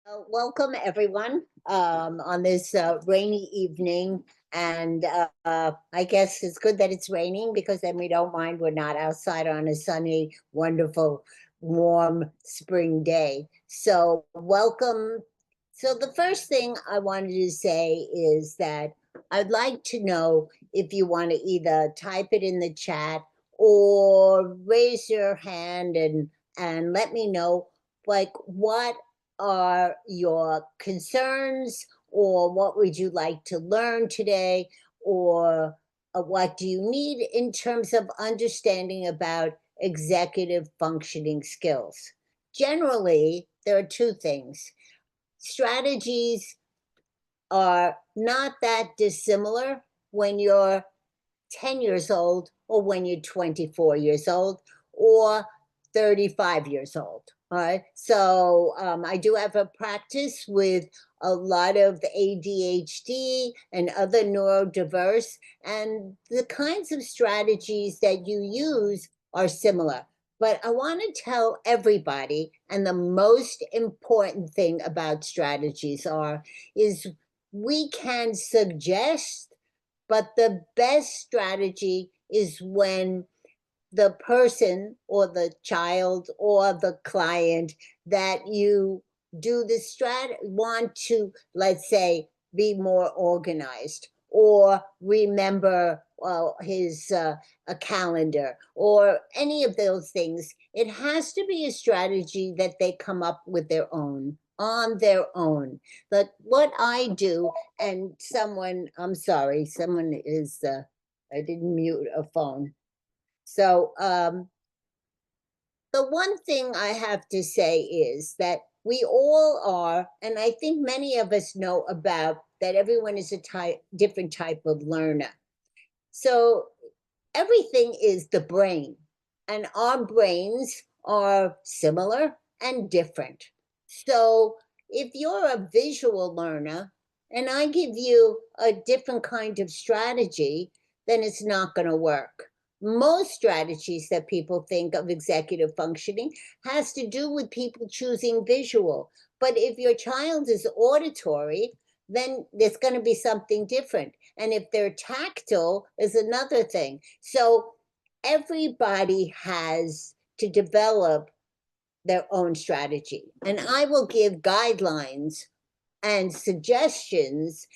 Welcome everyone on this rainy evening. And I guess it's good that it's raining because then we don't mind. We're not outside on a sunny, wonderful, warm spring day. So, welcome. So, the first thing I wanted to say is that I'd like to know if you want to either type it in the chat or raise your hand and let me know like what are your concerns, or what would you like to learn today, or what do you need in terms of understanding about executive functioning skills? Generally, there are two things. Strategies are not that dissimilar when you're 10 years old or when you're 24 years old or 35 years old. All right. So I do have a practice with a lot of ADHD and other neurodiverse, and the kinds of strategies that you use are similar. But I want to tell everybody, and the most important thing about strategies is we can suggest, but the best strategy is when the person or the child or the client that you do the want to, let's say, be more organized or remember his a calendar or any of those things. It has to be a strategy that they come up with their own on their own. But what I do, and I'm sorry, someone is I didn't mute a phone. So the one thing I have to say is that we all are, and I think many of us know about that everyone is a different type of learner. So everything is the brain, and our brains are similar and different. So if you're a visual learner and I give you a different kind of strategy, then it's not going to work. Most strategies that people think of executive functioning has to do with people choosing visual. But if your child is auditory, then there's going to be something different. And if they're tactile, is another thing. So everybody has to develop their own strategy. And I will give guidelines and suggestions.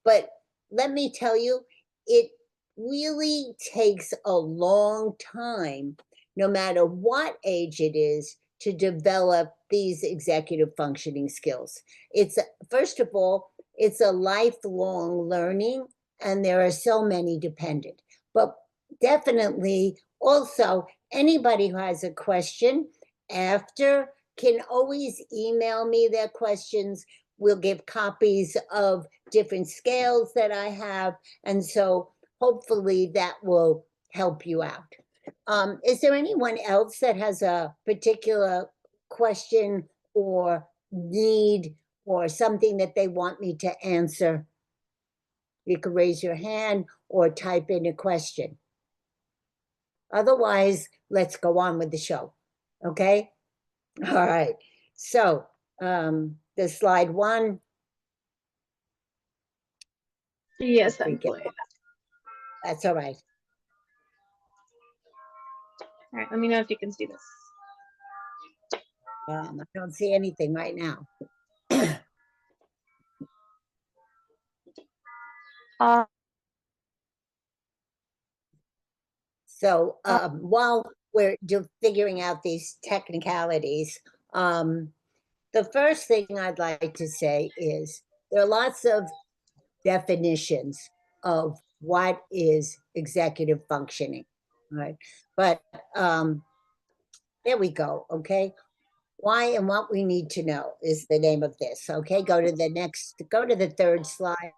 But let me tell you, it really takes a long time, no matter what age it is, to develop these executive functioning skills. It's, first of all, it's a lifelong learning, and there are so many dependent. But definitely, also, anybody who has a question after can always email me their questions. We'll give copies of different scales that I have. And so hopefully that will help you out. Is there anyone else that has a particular question or need or something that they want me to answer? You can raise your hand or type in a question. Otherwise, let's go on with the show. Okay? All right. So the slide one. Yes, I'm playing. That's all right. All right, let me know if you can see this. I don't see anything right now. So while we're figuring out these technicalities, the first thing I'd like to say is there are lots of definitions of what is executive functioning, right? But there we go, okay? Why and what we need to know is the name of this, okay? Go to the third slide.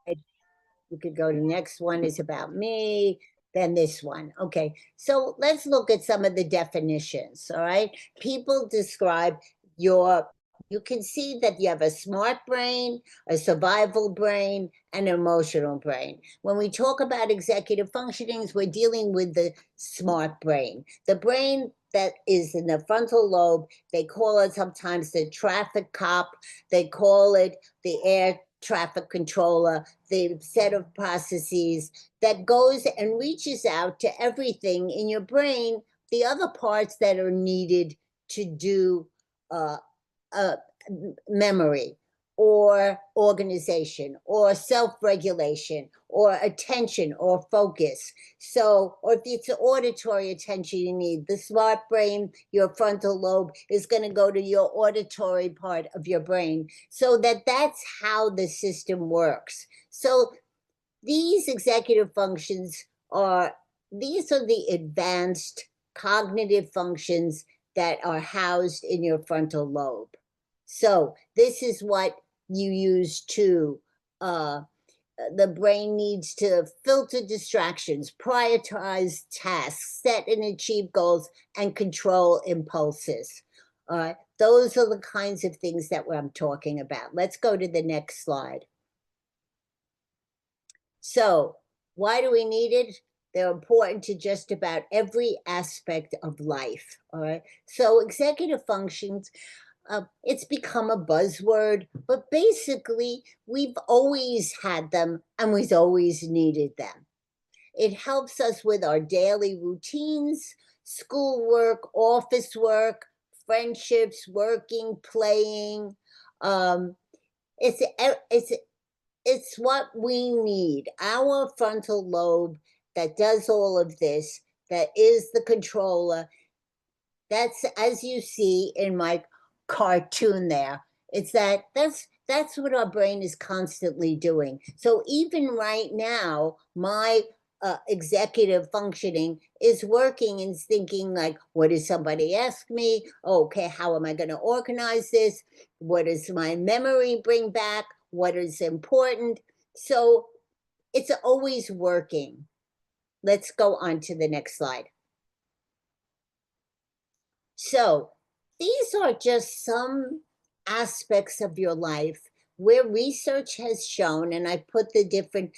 You could go to the next one is about me, then this one. Okay, so let's look at some of the definitions, all right? People describe you can see that you have a smart brain, a survival brain, and an emotional brain. When we talk about executive functionings, we're dealing with the smart brain, the brain that is in the frontal lobe. They call it sometimes the traffic cop. They call it the air traffic controller, the set of processes that goes and reaches out to everything in your brain, the other parts that are needed to do uh, uh, memory or organization or self-regulation or attention or focus. So, or if it's auditory attention you need, the smart brain, your frontal lobe is going to go to your auditory part of your brain, so that's how the system works. So these executive functions these are the advanced cognitive functions that are housed in your frontal lobe. So this is what you use to, the brain needs to filter distractions, prioritize tasks, set and achieve goals, and control impulses. All right, those are the kinds of things that I'm talking about. Let's go to the next slide. So why do we need it? They're important to just about every aspect of life. All right. So executive functions, it's become a buzzword, but basically we've always had them and we've always needed them. It helps us with our daily routines, schoolwork, office work, friendships, working, playing. Um, it's what we need. Our frontal lobe that does all of this, that is the controller. That's, as you see in my cartoon there, it's that's what our brain is constantly doing. So even right now, my executive functioning is working and thinking like, what does somebody ask me? Okay, how am I going to organize this? What does my memory bring back? What is important? So it's always working. Let's go on to the next slide. So these are just some aspects of your life where research has shown, and I put the different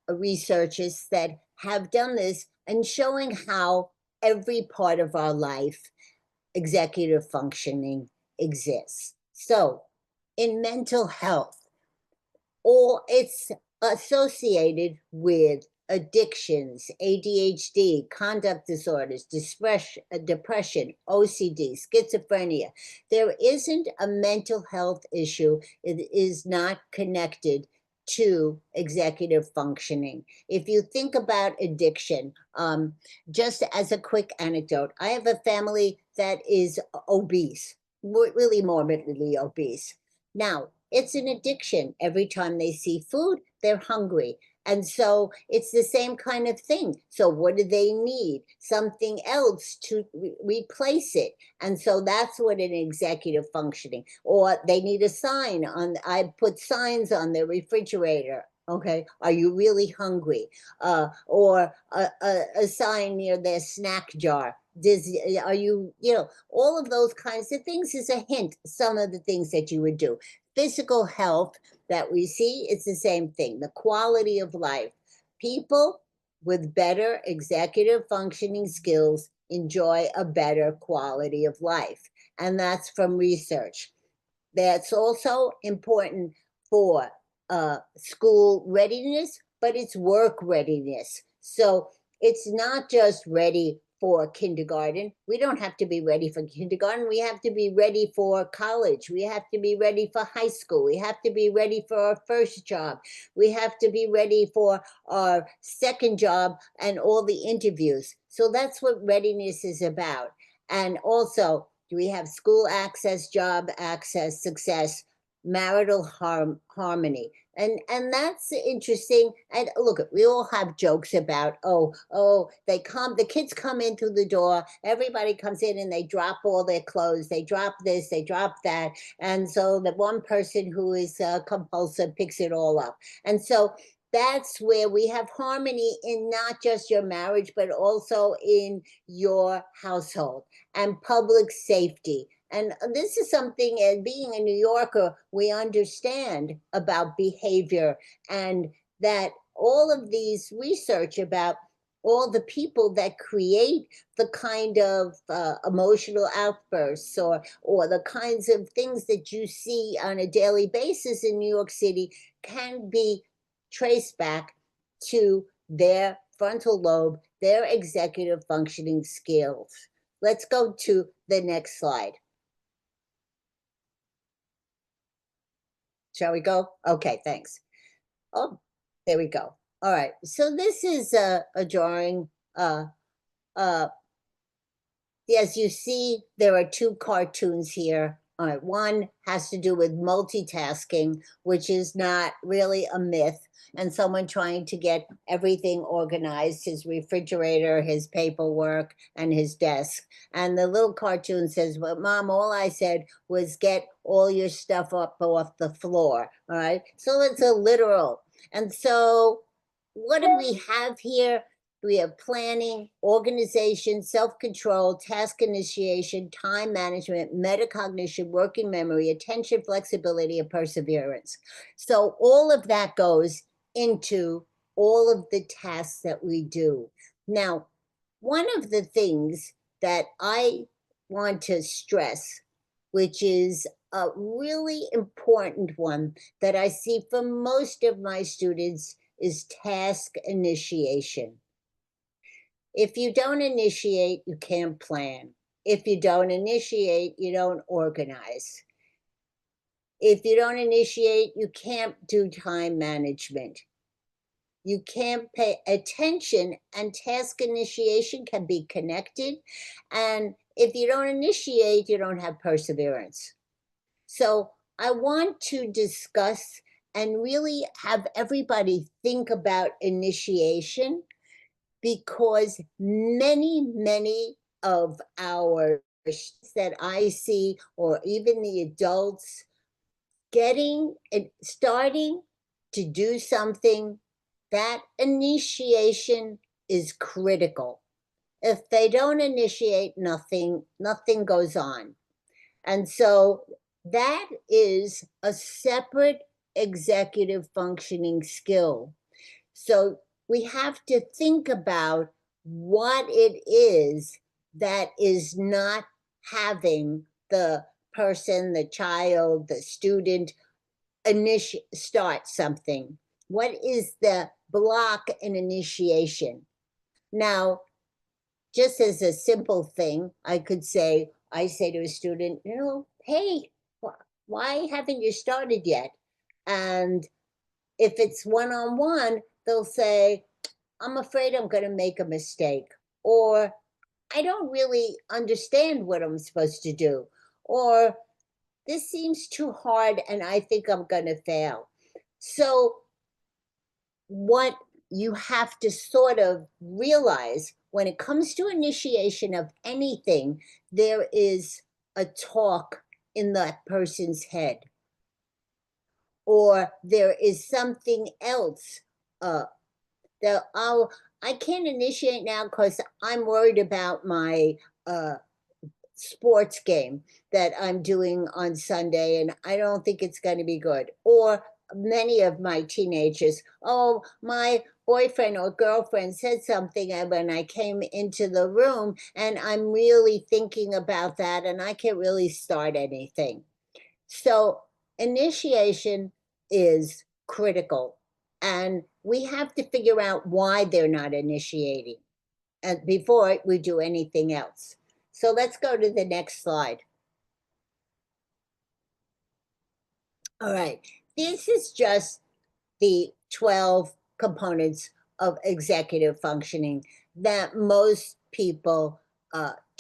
researchers that have done this and showing how every part of our life, executive functioning exists. So in mental health, or it's associated with addictions, ADHD, conduct disorders, depression, OCD, schizophrenia. There isn't a mental health issue. It is not connected to executive functioning. If you think about addiction, just as a quick anecdote, I have a family that is obese, really morbidly obese. Now, it's an addiction. Every time they see food, they're hungry. And so it's the same kind of thing. So what do they need? Something else to replace it. And so that's what an executive functioning, or they need a sign on, I put signs on their refrigerator. Okay, are you really hungry? Or a sign near their snack jar. Are you, all of those kinds of things is a hint, some of the things that you would do. Physical health that we see, it's the same thing, the quality of life. People with better executive functioning skills enjoy a better quality of life. And that's from research. That's also important for school readiness, but it's work readiness. So it's not just ready for kindergarten. We don't have to be ready for kindergarten. We have to be ready for college. We have to be ready for high school. We have to be ready for our first job. We have to be ready for our second job and all the interviews. So that's what readiness is about. And also, do we have school access, job access, success, marital harmony? And that's interesting. And look, we all have jokes about, the kids come in through the door, everybody comes in and they drop all their clothes, they drop this, they drop that. And so the one person who is compulsive picks it all up. And so that's where we have harmony in not just your marriage, but also in your household and public safety. And this is something, as being a New Yorker, we understand about behavior, and that all of these research about all the people that create the kind of emotional outbursts or the kinds of things that you see on a daily basis in New York City can be traced back to their frontal lobe, their executive functioning skills. Let's go to the next slide. Shall we go? Okay, thanks. Oh, there we go. All right. So this is a drawing. As you see, there are two cartoons here. All right, one has to do with multitasking, which is not really a myth, and someone trying to get everything organized, his refrigerator, his paperwork, and his desk. And the little cartoon says, well, Mom, all I said was get all your stuff up off the floor. All right, so it's a literal. And so what do we have here? We have planning, organization, self-control, task initiation, time management, metacognition, working memory, attention, flexibility, and perseverance. So all of that goes into all of the tasks that we do. Now, one of the things that I want to stress, which is a really important one that I see for most of my students, is task initiation. If you don't initiate, you can't plan. If you don't initiate, you don't organize. If you don't initiate, you can't do time management. You can't pay attention, and task initiation can be connected. And if you don't initiate, you don't have perseverance. So I want to discuss and really have everybody think about initiation, because many of our that I see, or even the adults, starting to do something, that initiation is critical. If they don't initiate, nothing goes on. And so that is a separate executive functioning skill. So we have to think about what it is that is not having the person, the child, the student start something. What is the block in initiation? Now, just as a simple thing, I say to a student, hey, why haven't you started yet? And if it's one-on-one, they'll say, I'm afraid I'm going to make a mistake, or I don't really understand what I'm supposed to do, or this seems too hard and I think I'm going to fail. So what you have to sort of realize when it comes to initiation of anything, there is a talk in that person's head, or there is something else that I can't initiate now because I'm worried about my sports game that I'm doing on Sunday, and I don't think it's going to be good. Or many of my teenagers, oh, my boyfriend or girlfriend said something when I came into the room, and I'm really thinking about that, and I can't really start anything. So initiation is critical, and we have to figure out why they're not initiating and before we do anything else. So let's go to the next slide. All right, this is just the 12 components of executive functioning that most people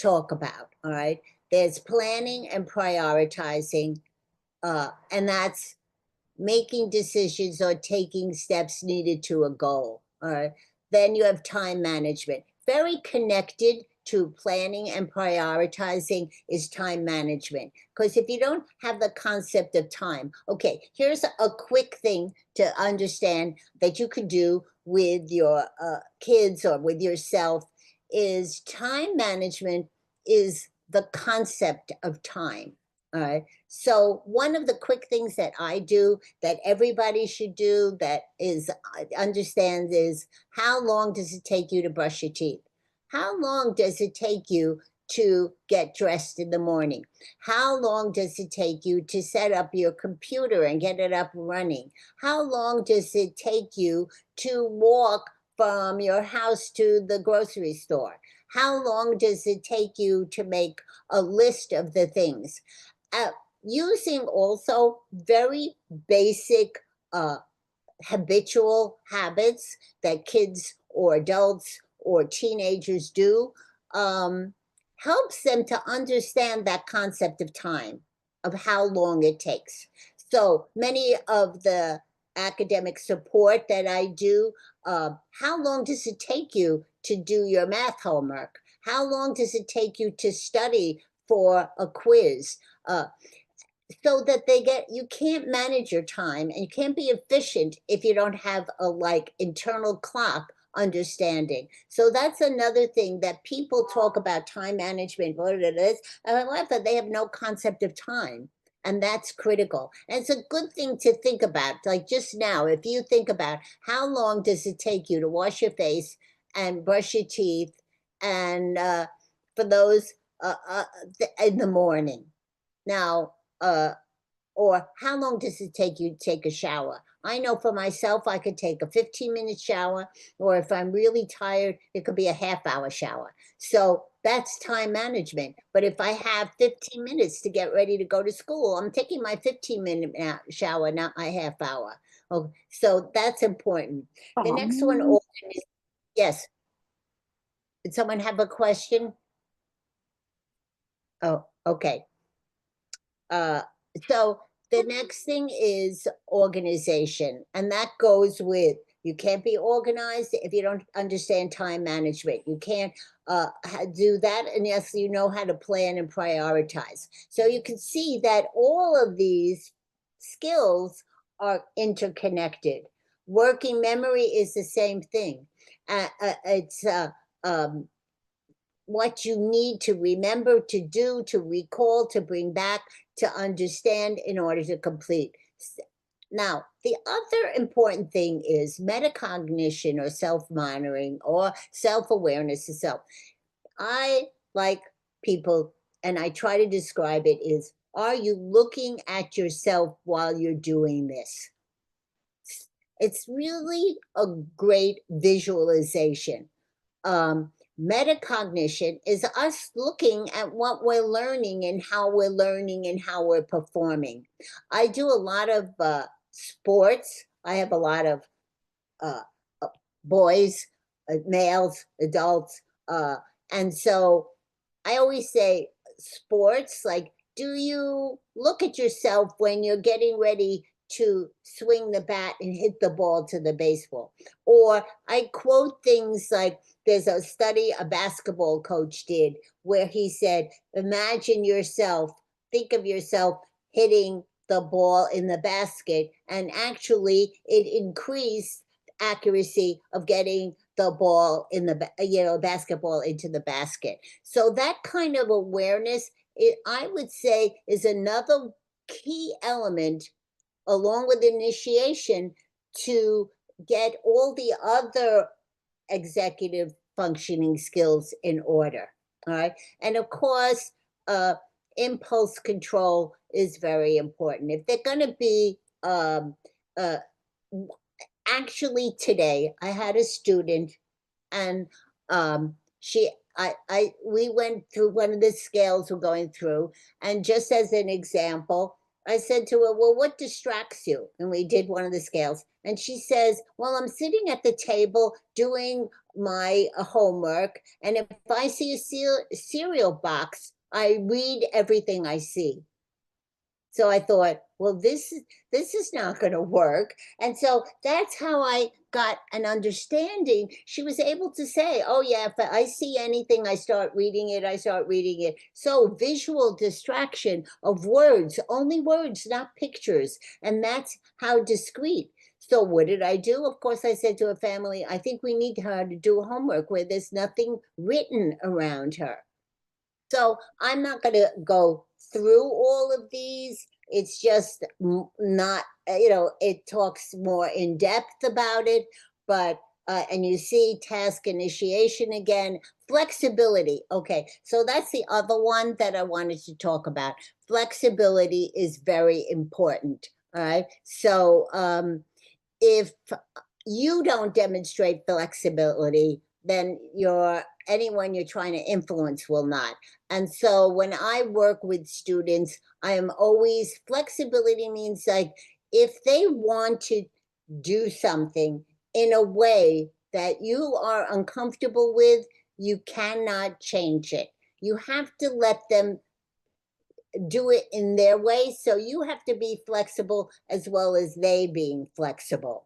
talk about. All right, there's planning and prioritizing, and that's making decisions or taking steps needed to a goal. All right. Then you have time management. Very connected to planning and prioritizing is time management. Because if you don't have the concept of time, okay, here's a quick thing to understand that you could do with your kids or with yourself is time management is the concept of time. All right. So one of the quick things that I do that everybody should do that is understands is how long does it take you to brush your teeth? How long does it take you to get dressed in the morning? How long does it take you to set up your computer and get it up running? How long does it take you to walk from your house to the grocery store? How long does it take you to make a list of the things? uh, Using also very basic habitual habits that kids or adults or teenagers do um, helps them to understand that concept of time, of how long it takes. So many of the academic support that I do, how long does it take you to do your math homework? How long does it take you to study for a quiz? Uh, so that they get you can't manage your time and you can't be efficient if you don't have a like internal clock understanding. So that's another thing that people talk about time management, what it is, and I love that they have no concept of time. And that's critical. And it's a good thing to think about. Like just now, if you think about how long does it take you to wash your face and brush your teeth, and for those in the morning. Now, uh, or how long does it take you to take a shower? I know for myself, I could take a 15-minute shower, or if I'm really tired, it could be a half-hour shower. So that's time management. But if I have 15 minutes to get ready to go to school, I'm taking my 15-minute shower, not my half hour. Oh, so that's important. The next one, is yes. Did someone have a question? Oh, okay. Uh, so the next thing is organization, and that goes with you can't be organized if you don't understand time management. You can't do that unless you know how to plan and prioritize. So you can see that all of these skills are interconnected. Working memory is the same thing. It's what you need to remember to do, to recall, to bring back, to understand in order to complete. Now, the other important thing is metacognition or self monitoring or self awareness of self. I like people, and I try to describe it is are you looking at yourself while you're doing this? It's really a great visualization. um, Metacognition is us looking at what we're learning and how we're learning and how we're performing. I do a lot of sports. I have a lot of uh, uh, boys, males, adults. And so I always say sports, like, do you look at yourself when you're getting ready to swing the bat and hit the ball to the baseball? Or I quote things like there's a study a basketball coach did where he said, imagine yourself, think of yourself hitting the ball in the basket, and actually it increased accuracy of getting the ball in the basketball into the basket. So that kind of awareness, I would say, is another key element along with initiation to get all the other executive functioning skills in order. All right. And of course, impulse control is very important. If they're going to be, uh, actually, today I had a student, and we went through one of the scales we're going through, and just as an example, I said to her, well, what distracts you? And we did one of the scales, and she says, well, I'm sitting at the table doing my homework, and if I see a cereal box, I read everything I see. So I thought, well, this is not going to work. And so that's how I got an understanding. She was able to say, oh yeah, if I see anything, I start reading it, I start reading it. So visual distraction of words, only words, not pictures. And that's how discrete. So what did I do? Of course, I said to her family, I think we need her to do homework where there's nothing written around her. So I'm not going to go through all of these. It's just not, it talks more in depth about it, but, and you see task initiation again, flexibility. Okay, so that's the other one that I wanted to talk about. Flexibility is very important. All right, so if you don't demonstrate flexibility, then anyone you're trying to influence will not. And so when I work with students, I am always, flexibility means like if they want to do something in a way that you are uncomfortable with, you cannot change it. You have to let them do it in their way. So you have to be flexible as well as they being flexible.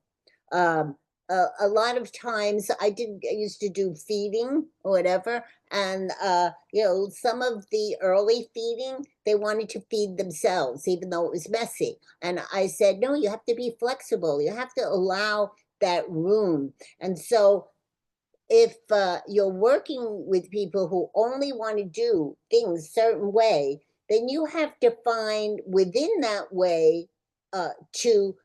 A lot of times I used to do feeding or whatever. And, some of the early feeding, they wanted to feed themselves, even though it was messy. And I said, no, you have to be flexible. You have to allow that room. And so if you're working with people who only want to do things a certain way, then you have to find within that way to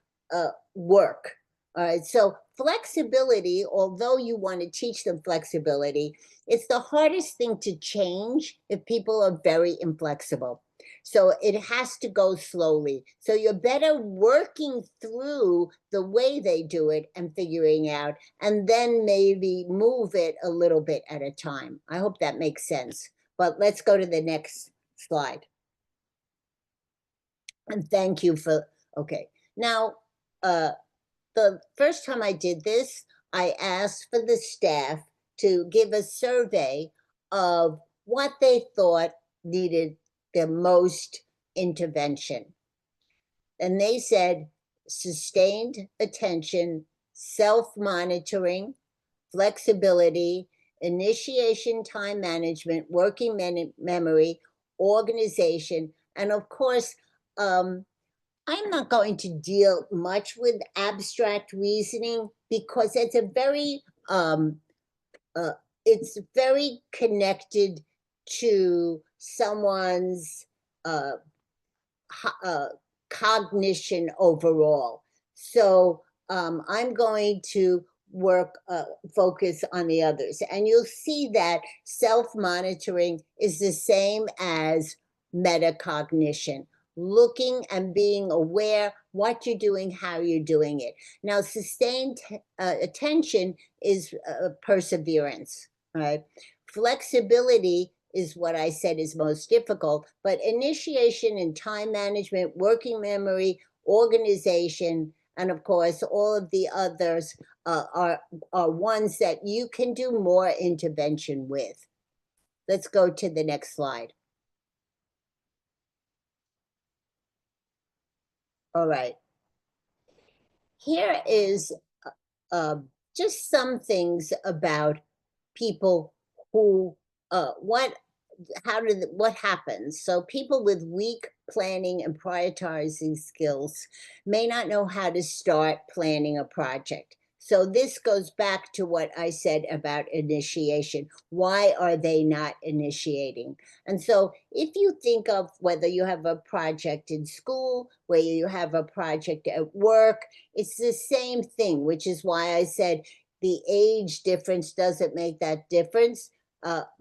work. All right. So flexibility, although you want to teach them flexibility, it's the hardest thing to change if people are very inflexible. So it has to go slowly. So you're better working through the way they do it and figuring out, and then maybe move it a little bit at a time. I hope that makes sense. But let's go to the next slide. And thank you for, okay. Now, the first time I did this, I asked for the staff to give a survey of what they thought needed the most intervention. And they said sustained attention, self-monitoring, flexibility, initiation time management, working memory, organization, and of course, I'm not going to deal much with abstract reasoning because it's very connected to someone's uh, cognition overall. So I'm going to focus on the others. And you'll see that self-monitoring is the same as metacognition, looking and being aware what you're doing, how you're doing it. Now, sustained attention is perseverance, right? Flexibility is what I said is most difficult, but initiation and time management, working memory, organization, and of course, all of the others are ones that you can do more intervention with. Let's go to the next slide. All right. Here is just some things about people who, what happens? So people with weak planning and prioritizing skills may not know how to start planning a project. So this goes back to what I said about initiation. Why are they not initiating? And so if you think of whether you have a project in school, whether you have a project at work, it's the same thing, which is why I said the age difference doesn't make that difference,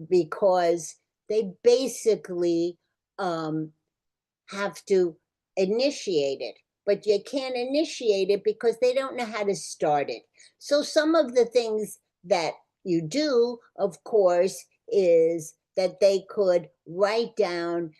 because they basically have to initiate it, but you can't initiate it because they don't know how to start it. So some of the things that you do, of course, is that they could write down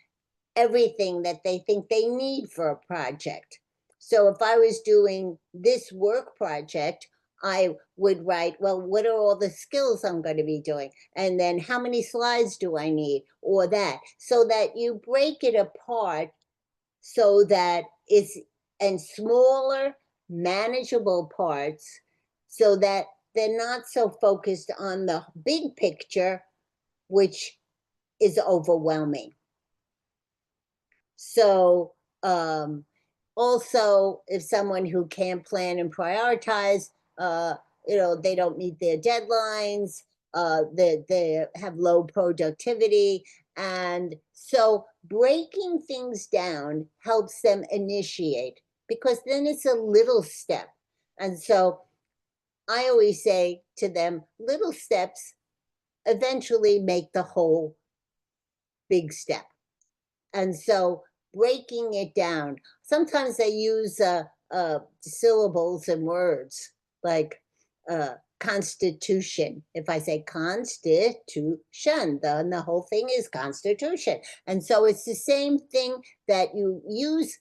everything that they think they need for a project. So if I was doing this work project, I would write, well, what are all the skills I'm going to be doing? And then how many slides do I need, or that, so that you break it apart so that it's in smaller, manageable parts so that they're not so focused on the big picture, which is overwhelming. So also, if someone who can't plan and prioritize, they don't meet their deadlines, they have low productivity, And so breaking things down helps them initiate, because then it's a little step. And so I always say to them, little steps eventually make the whole big step. And so breaking it down, sometimes I use syllables and words like constitution. If I say constitution, then the whole thing is constitution. And so it's the same thing, that you use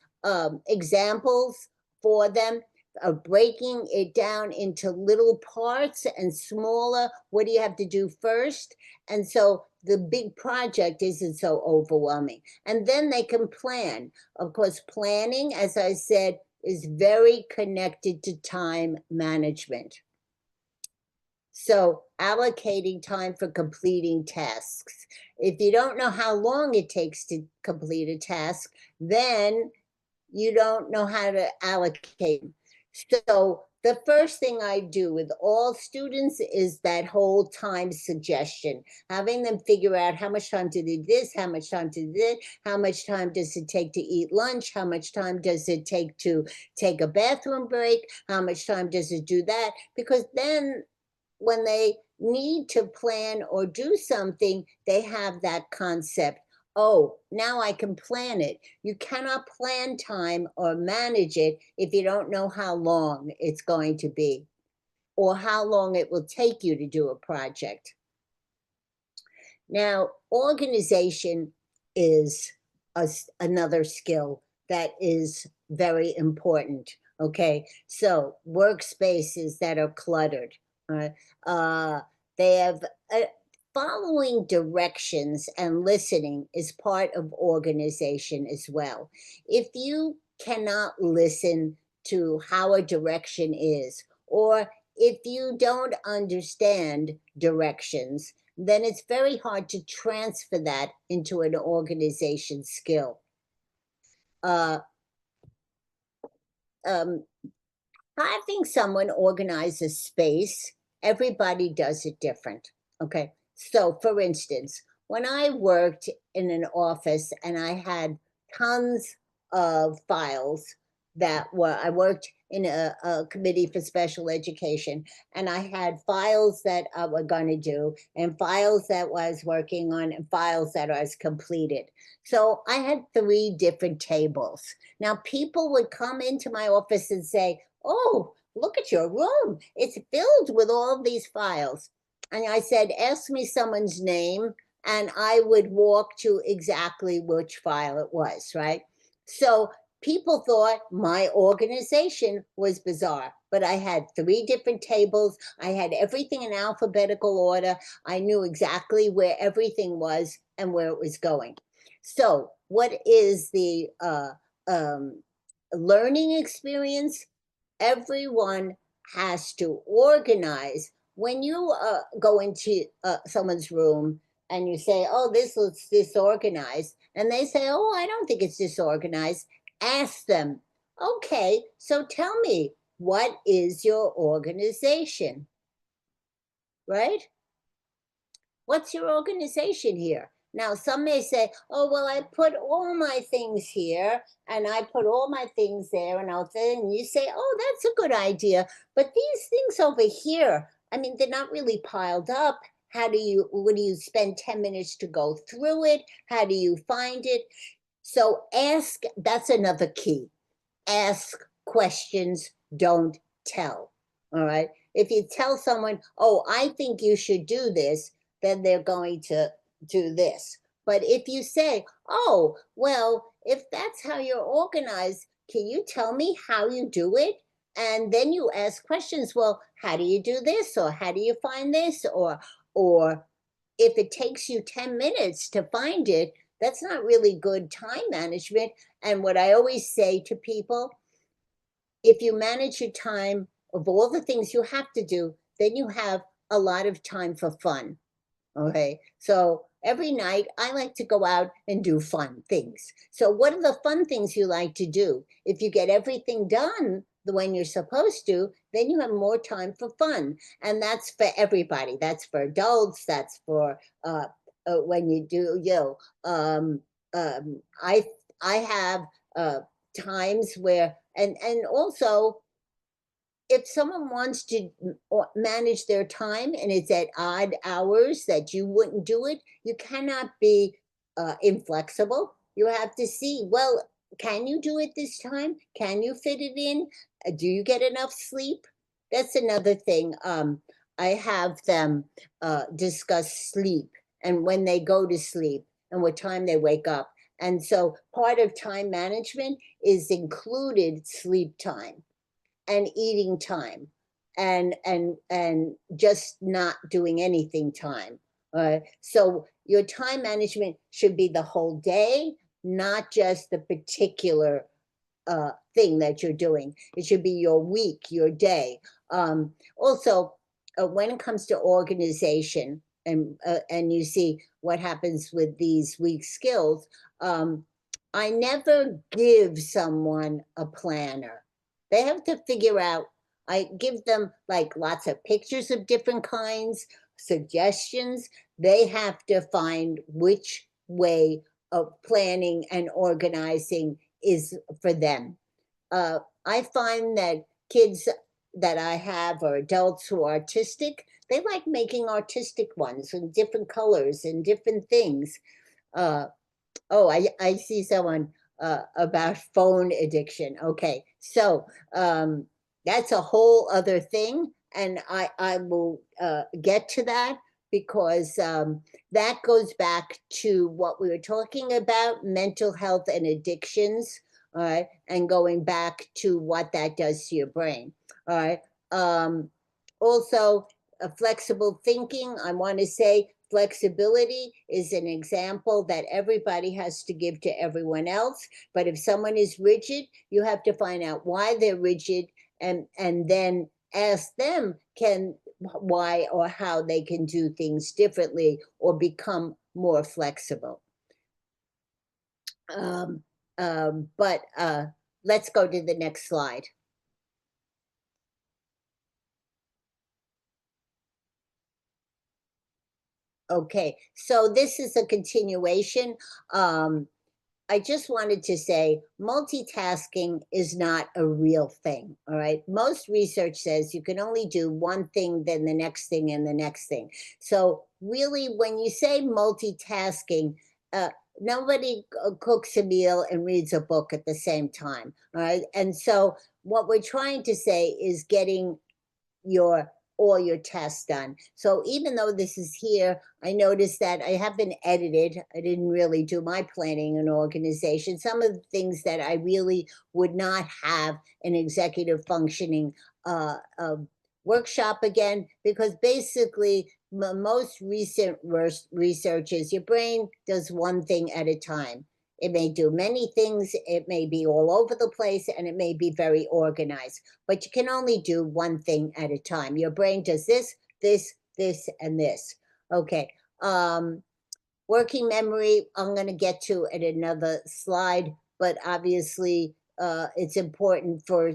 examples for them, of breaking it down into little parts and smaller. What do you have to do first? And so the big project isn't so overwhelming. And then they can plan. Of course, planning, as I said, is very connected to time management. So allocating time for completing tasks. If you don't know how long it takes to complete a task, then you don't know how to allocate. So the first thing I do with all students is that whole time suggestion, having them figure out how much time to do this, how much time to do this, how much time does it take to eat lunch, how much time does it take to take a bathroom break, how much time does it do that? Because then when they need to plan or do something, they have that concept. Oh, now I can plan it. You cannot plan time or manage it if you don't know how long it's going to be, or how long it will take you to do a project. Now, organization is another skill that is very important. Okay, so workspaces that are cluttered, uh, they have following directions and listening is part of organization as well. If you cannot listen to how a direction is, or if you don't understand directions, then it's very hard to transfer that into an organization skill. Uh, um, Having someone organize a space, everybody does it different. Okay. So, for instance, when I worked in an office and I had tons of files I worked in a committee for special education, and I had files that I were going to do, and files that I was working on, and files that I was completed. So I had 3 different tables. Now, people would come into my office and say, "Oh, look at your room. It's filled with all these files." And I said, "Ask me someone's name," and I would walk to exactly which file it was, right? So people thought my organization was bizarre, but I had 3 different tables. I had everything in alphabetical order. I knew exactly where everything was and where it was going. So, what is the learning experience? Everyone has to organize. When you go into someone's room and you say, "Oh, this looks disorganized," and they say, "Oh, I don't think it's disorganized," ask them, "Okay, so tell me, what is your organization?" Right? What's your organization here? Now, some may say, "Oh, well, I put all my things here and I put all my things there and out there." And you say, "Oh, that's a good idea. But these things over here, I mean, they're not really piled up. What do you spend 10 minutes to go through it? How do you find it?" So ask, that's another key. Ask questions, don't tell. All right. If you tell someone, "Oh, I think you should do this," then they're going to do this. But if you say, "Oh, well, if that's how you're organized, can you tell me how you do it?" And then you ask questions. Well, how do you do this? Or how do you find this? Or if it takes you 10 minutes to find it, that's not really good time management. And what I always say to people, if you manage your time of all the things you have to do, then you have a lot of time for fun. Okay. So every night I like to go out and do fun things. So, what are the fun things you like to do? If you get everything done the way you're supposed to, then you have more time for fun. And that's for everybody. That's for adults. That's for when you do, I have times where, and also if someone wants to manage their time and it's at odd hours that you wouldn't do it, you cannot be inflexible. You have to see, well, can you do it this time? Can you fit it in? Do you get enough sleep? That's another thing. I have them discuss sleep and when they go to sleep and what time they wake up. And so part of time management is included sleep time and eating time and just not doing anything time. So your time management should be the whole day, not just the particular thing that you're doing. It should be your week, your day. Also, when it comes to organization, and you see what happens with these weak skills, I never give someone a planner. They have to figure out. I give them like lots of pictures of different kinds, suggestions. They have to find which way of planning and organizing is for them. I find that kids that I have or adults who are artistic, they like making artistic ones in different colors and different things. Uh, Oh, I see someone about phone addiction. Okay, so that's a whole other thing, and I will get to that because that goes back to what we were talking about, mental health and addictions. All right, and going back to what that does to your brain. All right. Also, flexible thinking. I want to say flexibility is an example that everybody has to give to everyone else. But if someone is rigid, you have to find out why they're rigid and then ask them why or how they can do things differently or become more flexible. But let's go to the next slide. Okay, so this is a continuation. I just wanted to say multitasking is not a real thing. All right. Most research says you can only do one thing, then the next thing, and the next thing. So, really, when you say multitasking, nobody cooks a meal and reads a book at the same time. All right. And so, what we're trying to say is getting your all your tests done. So even though this is here, I noticed that I haven't edited. I didn't really do my planning and organization. Some of the things that I really would not have an executive functioning workshop again, because basically most recent research is your brain does one thing at a time. It may do many things, it may be all over the place, and it may be very organized, but you can only do one thing at a time. Your brain does this, this, and this. Okay. Working memory, I'm going to get to at another slide, but obviously it's important for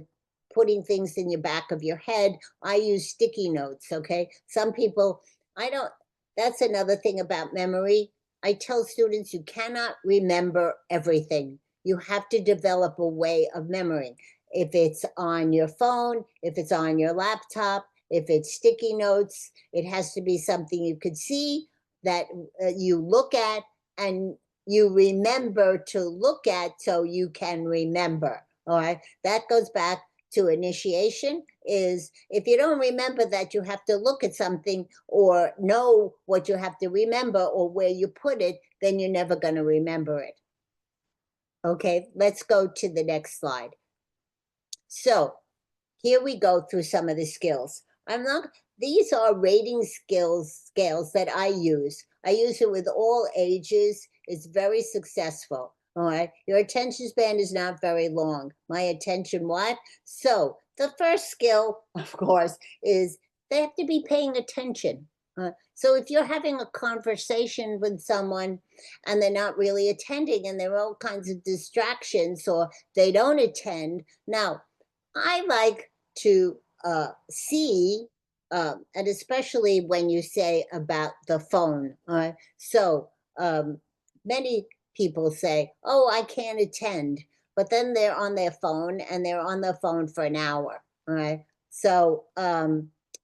putting things in your back of your head. I use sticky notes, okay? Some people, I don't, that's another thing about memory. I tell students you cannot remember everything. You have to develop a way of memory. If it's on your phone, if it's on your laptop, if it's sticky notes, it has to be something you could see, that you look at and you remember to look at so you can remember. All right. That goes back to initiation. Is if you don't remember that you have to look at something or know what you have to remember or where you put it, then you're never going to remember it. Okay, let's go to the next slide. So here we go through some of the skills. I'm not, these are rating scales that I use. I use it with all ages. It's very successful. All right. Your attention span is not very long. My attention, what? So the first skill, of course, is they have to be paying attention. So if you're having a conversation with someone and they're not really attending and there are all kinds of distractions or they don't attend, now I like to see and especially when you say about the phone. So many people say, "Oh, I can't attend," but then they're on their phone and they're on the phone for an hour. All right. So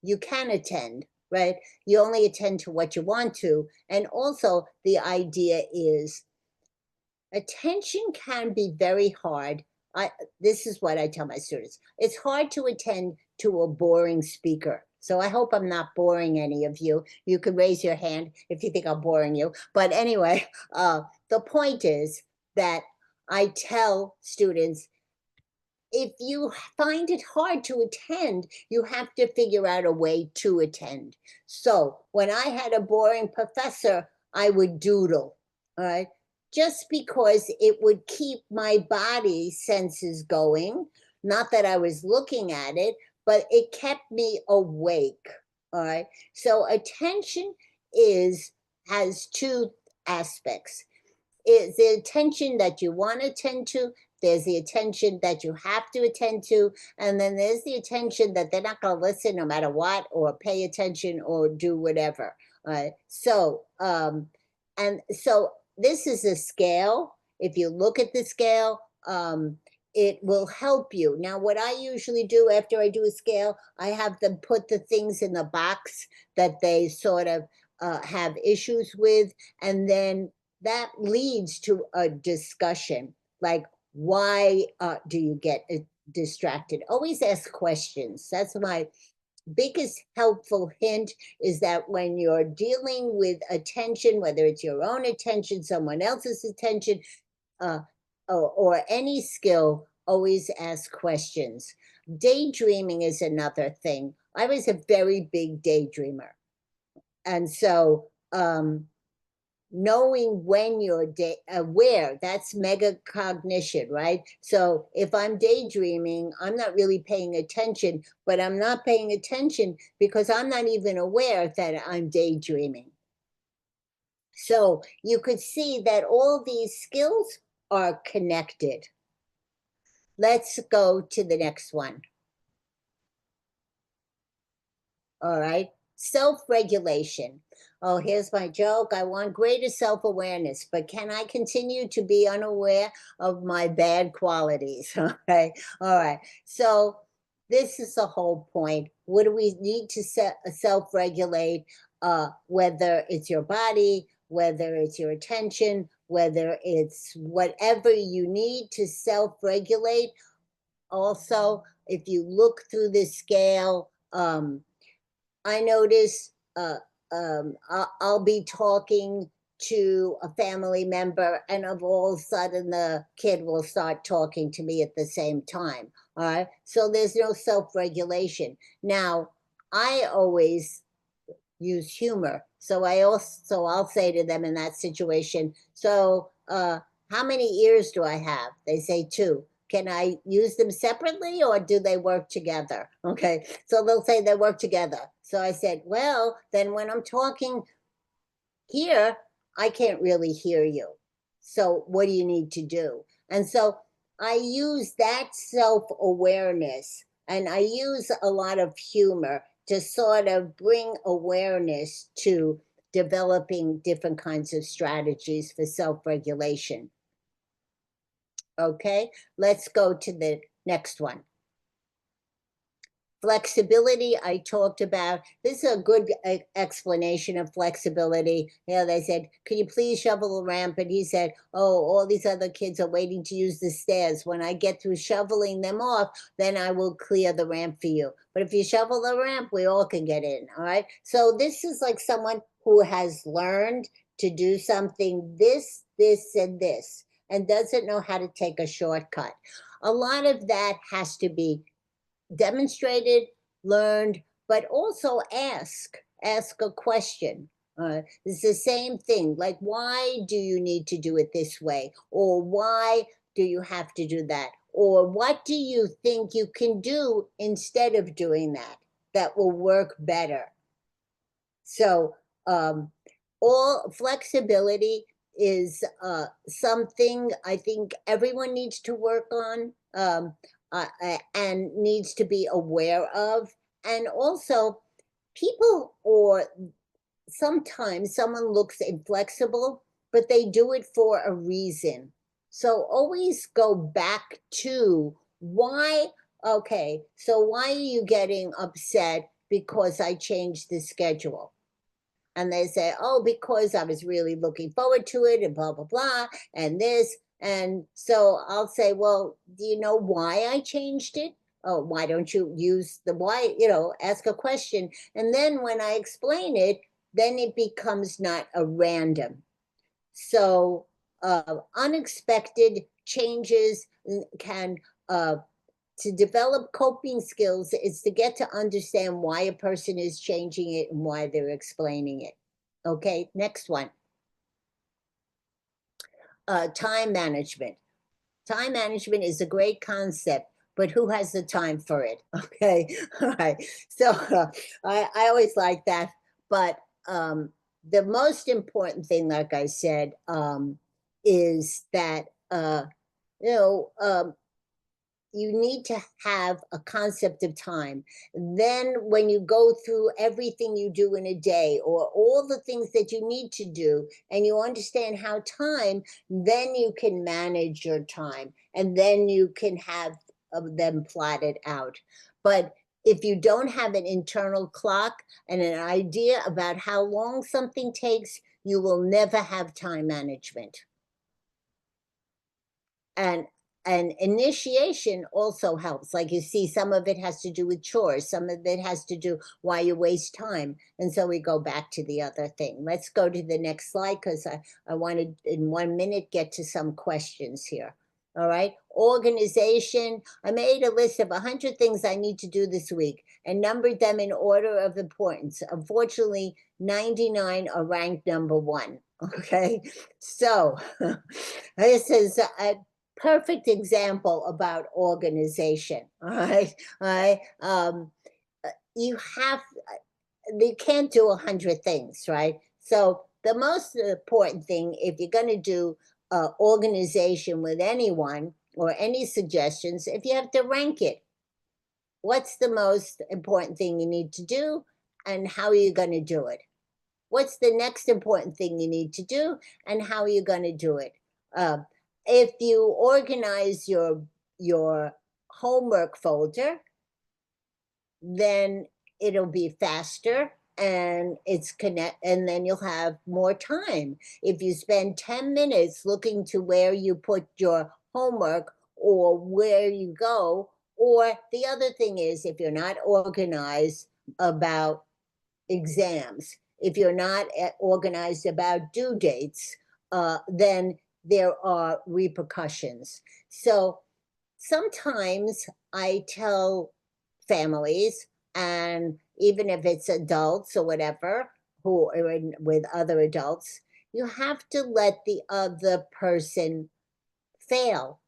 you can attend, right? You only attend to what you want to. And also, the idea is attention can be very hard. This is what I tell my students. It's hard to attend to a boring speaker. So I hope I'm not boring any of you. You can raise your hand if you think I'm boring you. But anyway, the point is that I tell students, if you find it hard to attend, you have to figure out a way to attend. So when I had a boring professor, I would doodle, all right? Just because it would keep my body senses going. Not that I was looking at it, but it kept me awake, all right? So attention has two aspects. Is the attention that you want to attend to, there's the attention that you have to attend to, and then there's the attention that they're not going to listen no matter what, or pay attention, or do whatever. And so this is a scale. If you look at the scale, it will help you. Now, what I usually do after I do a scale, I have them put the things in the box that they sort of have issues with, and then that leads to a discussion, like, why do you get distracted? Always ask questions. That's my biggest helpful hint, is that when you're dealing with attention, whether it's your own attention, someone else's attention, uh, or any skill, always ask questions. Daydreaming is another thing. I was a very big daydreamer. And so knowing when you're aware, that's megacognition, right? So if I'm daydreaming, I'm not really paying attention, but I'm not paying attention because I'm not even aware that I'm daydreaming. So you could see that all these skills are connected. Let's go to the next one. All right. Self-regulation. Oh, here's my joke. I want greater self-awareness, but can I continue to be unaware of my bad qualities? Okay. All right. So this is the whole point. What do we need to self-regulate? Whether it's your body, whether it's your attention, whether it's whatever you need to self-regulate. Also, if you look through the scale, I notice I'll be talking to a family member, and of all of a sudden the kid will start talking to me at the same time. All right. So there's no self regulation. Now, I always use humor. So I'll say to them in that situation, so how many ears do I have? They say two. Can I use them separately, or do they work together? Okay. So they'll say they work together. So I said, well, then when I'm talking here, I can't really hear you. So what do you need to do? And so I use that self-awareness, and I use a lot of humor to sort of bring awareness to developing different kinds of strategies for self-regulation. Okay, let's go to the next one. Flexibility, I talked about. This is a good explanation of flexibility. You know, they said, "Can you please shovel the ramp?" And he said, "Oh, all these other kids are waiting to use the stairs. When I get through shoveling them off, then I will clear the ramp for you. But if you shovel the ramp, we all can get in." All right. So this is like someone who has learned to do something this, and this, and doesn't know how to take a shortcut. A lot of that has to be demonstrated, learned, but also ask a question. It's the same thing, like, why do you need to do it this way, or why do you have to do that, or what do you think you can do instead of doing that will work better? So all flexibility is something I think everyone needs to work on, and needs to be aware of. And also, people, or sometimes someone looks inflexible, but they do it for a reason. So always go back to why. Okay, so why are you getting upset because I changed the schedule? And they say, oh, because I was really looking forward to it and blah, blah, blah, and this. And so I'll say, well, do you know why I changed it? Oh, why don't you use the why, ask a question. And then when I explain it, then it becomes not a random. So unexpected changes can, to develop coping skills is to get to understand why a person is changing it and why they're explaining it. Okay, next one. Time management. Time management is a great concept, but who has the time for it? Okay, all right. So I always like that. But the most important thing, like I said, is that, you know, um, you need to have a concept of time. Then, when you go through everything you do in a day or all the things that you need to do, and you understand how time, then you can manage your time and then you can have them plotted out. But if you don't have an internal clock and an idea about how long something takes, you will never have time management. and and initiation also helps. Like, you see, some of it has to do with chores, some of it has to do why you waste time, and so we go back to the other thing. Let's go to the next slide, because I want to in 1 minute get to some questions here. All right, organization. I made a list of 100 things I need to do this week and numbered them in order of importance. Unfortunately, 99 are ranked number one. Okay, so this is a perfect example about organization. All right, all right. You have, you can't do 100 things, right? So the most important thing, if you're going to do organization with anyone or any suggestions, if you have to rank it, what's the most important thing you need to do, and how are you going to do it? What's the next important thing you need to do, and how are you going to do it? Uh, if you organize your homework folder, then it'll be faster, and and then you'll have more time. If you spend 10 minutes looking to where you put your homework or where you go, or the other thing is, if you're not organized about exams, if you're not organized about due dates, then there are repercussions. So sometimes I tell families, and even if it's adults or whatever who are with other adults, you have to let the other person fail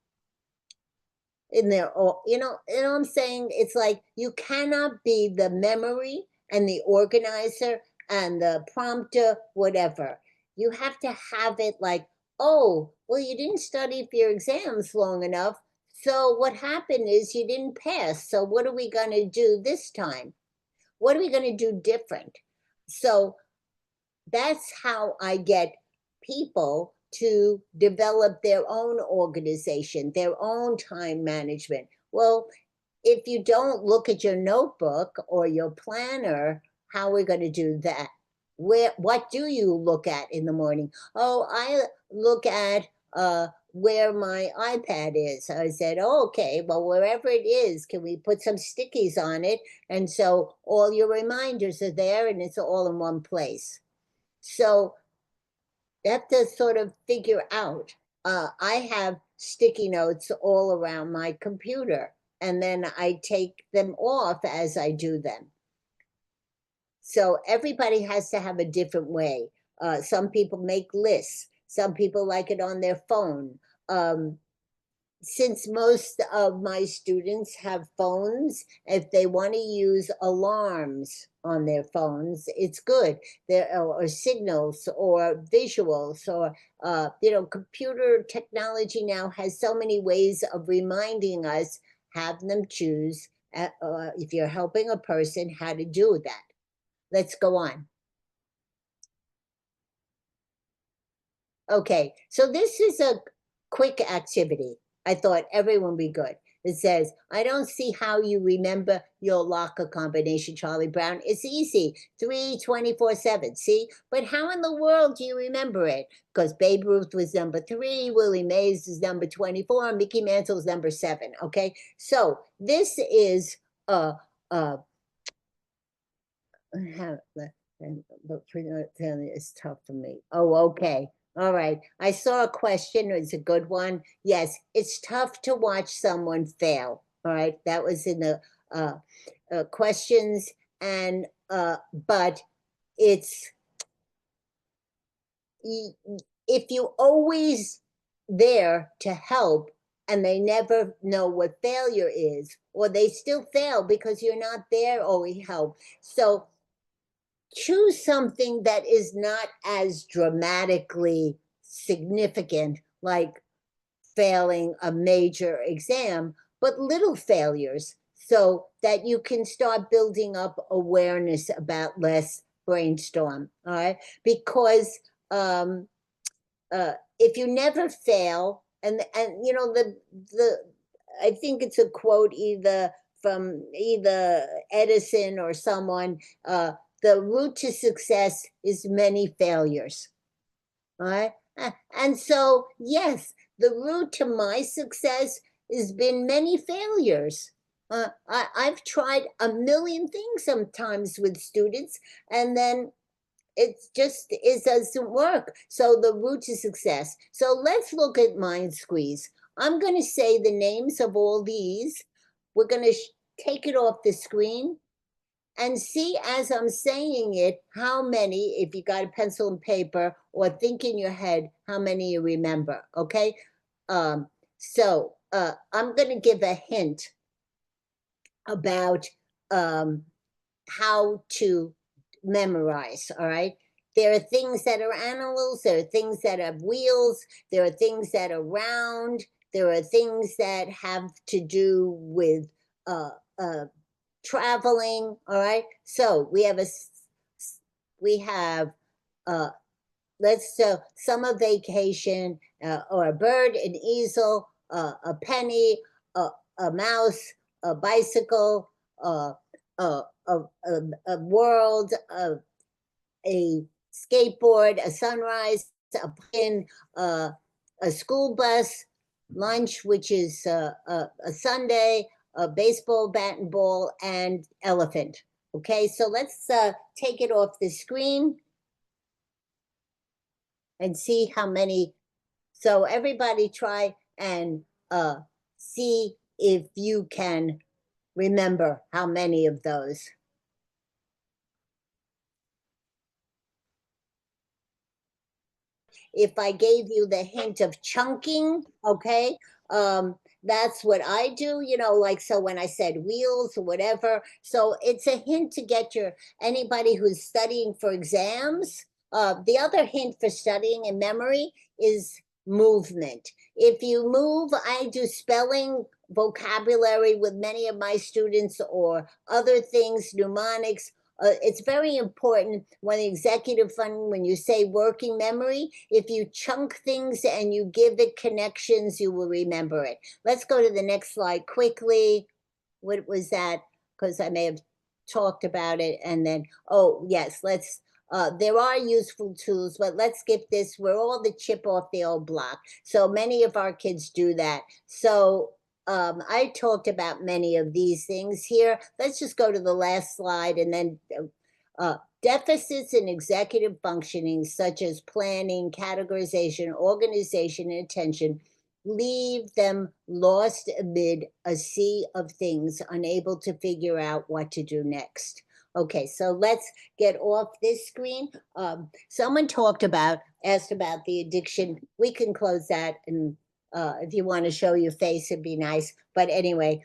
in there. Or what I'm saying? It's like, you cannot be the memory and the organizer and the prompter, whatever. You have to have it like, oh, well, you didn't study for your exams long enough, so what happened is you didn't pass, so what are we going to do this time? What are we going to do different? So that's how I get people to develop their own organization, their own time management. Well, if you don't look at your notebook or your planner, how are we going to do that? What do you look at in the morning? Oh, I look at where my iPad is. I said, oh, okay, well, wherever it is, can we put some stickies on it? And so all your reminders are there, and it's all in one place. So that to sort of figure out. I have sticky notes all around my computer, and then I take them off as I do them. So everybody has to have a different way. Some people make lists. Some people like it on their phone. Since most of my students have phones, if they want to use alarms on their phones, it's good. There or signals or visuals, or computer technology now has so many ways of reminding us. Have them choose, if you're helping a person, how to do that. let's go on. Okay, so this is a quick activity. I thought everyone would be good. It says, I don't see how you remember your locker combination, Charlie Brown. It's easy, 3, 24, 7. See? But how in the world do you remember it? Because Babe Ruth was number 3, Willie Mays is number 24, and Mickey Mantle's number 7. Okay, so this is it's tough for me. Oh, okay. All right. I saw a question. It's a good one. Yes, it's tough to watch someone fail. All right. That was in the questions. And, but it's, if you always there to help and they never know what failure is, or they still fail because you're not there always help. So choose something that is not as dramatically significant, like failing a major exam, but little failures, so that you can start building up awareness about less brainstorm. All right, because if you never fail, and you know the I think it's a quote either from either Edison or someone. The route to success is many failures. All right, and so yes, the route to my success has been many failures. I've tried a million things sometimes with students, and then it doesn't work. So the route to success. So let's look at Mind Squeeze. I'm going to say the names of all these. We're going to take it off the screen and see as I'm saying it, how many, if you got a pencil and paper, or think in your head, how many you remember, okay? So I'm going to give a hint about how to memorize, all right? There are things that are animals, there are things that have wheels, there are things that are round, there are things that have to do with traveling, all right? So we have uh let's summer vacation, or a bird, an easel, a penny, a mouse, a bicycle, uh, a world, a skateboard, a sunrise, a plane, a school bus, lunch, which is a Sunday, a baseball bat and ball, and elephant. Okay, so let's take it off the screen and see how many. So everybody try and see if you can remember how many of those. If I gave you the hint of chunking, okay, that's what I do, you know, like, so when I said wheels or whatever, so it's a hint to get anybody who's studying for exams. The other hint for studying and memory is movement. If you move, I do spelling, vocabulary with many of my students, or other things, mnemonics. It's very important when the executive fund, when you say working memory, if you chunk things and you give it connections, you will remember it. Let's go to the next slide quickly. What was that? Because I may have talked about it. And then, oh, yes, there are useful tools, but let's skip this. We're all the chip off the old block. So many of our kids do that. So I talked about many of these things here. Let's just go to the last slide, and then deficits in executive functioning, such as planning, categorization, organization, and attention, leave them lost amid a sea of things, unable to figure out what to do next. Okay, so let's get off this screen. Someone asked about the addiction. We can close that, and if you want to show your face, it'd be nice. But anyway,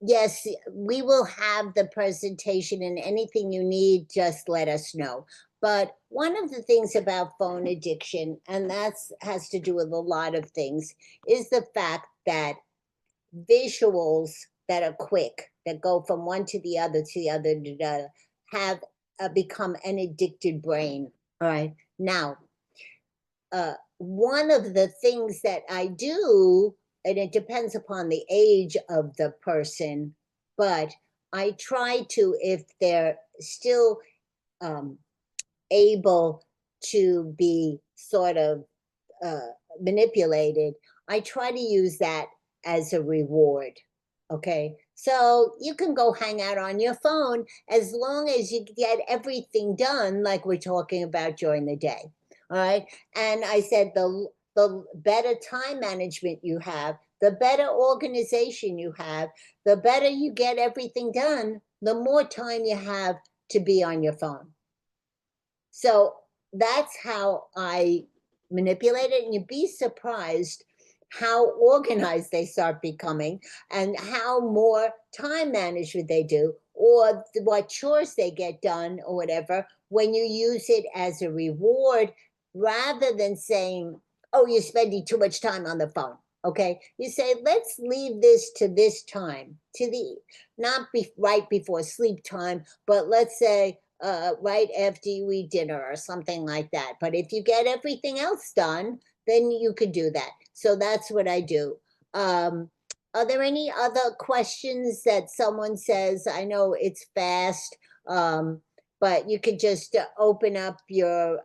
yes, we will have the presentation, and anything you need, just let us know. But one of the things about phone addiction, and that's has to do with a lot of things, is the fact that visuals that are quick, that go from one to the other to the other, have become an addicted brain. All right. Now, one of the things that I do, and it depends upon the age of the person, but I try to, if they're still able to be sort of uh, manipulated, I try to use that as a reward. Okay. So you can go hang out on your phone as long as you get everything done, like we're talking about during the day. All right. And I said the better time management you have, the better organization you have, the better you get everything done, the more time you have to be on your phone. So that's how I manipulate it. And you'd be surprised how organized they start becoming and how more time management they do, or what chores they get done or whatever, when you use it as a reward rather than saying, oh, you're spending too much time on the phone. Okay. You say, let's leave this to this time, to the, not be right before sleep time, but let's say, right after you eat dinner or something like that. But if you get everything else done, then you could do that. So that's what I do. Are there any other questions that someone says? I know it's fast, but you could just open up your,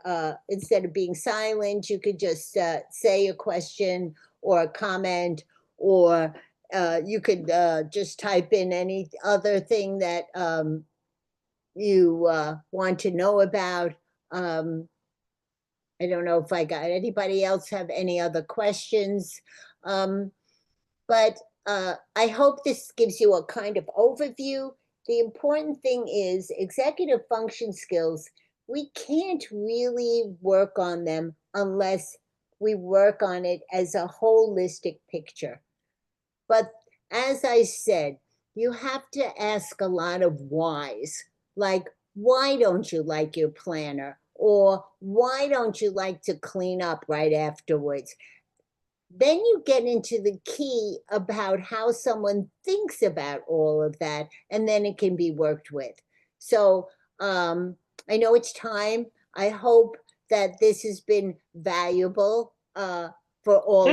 instead of being silent, you could just say a question or a comment, or you could just type in any other thing that you want to know about. I don't know if I got anybody else have any other questions. But I hope this gives you a kind of overview. The important thing is executive function skills. We can't really work on them unless we work on it as a holistic picture. But as I said, you have to ask a lot of whys, like, why don't you like your planner? Or why don't you like to clean up right afterwards? Then you get into the key about how someone thinks about all of that, and then it can be worked with. So I know it's time. I hope that this has been valuable for all of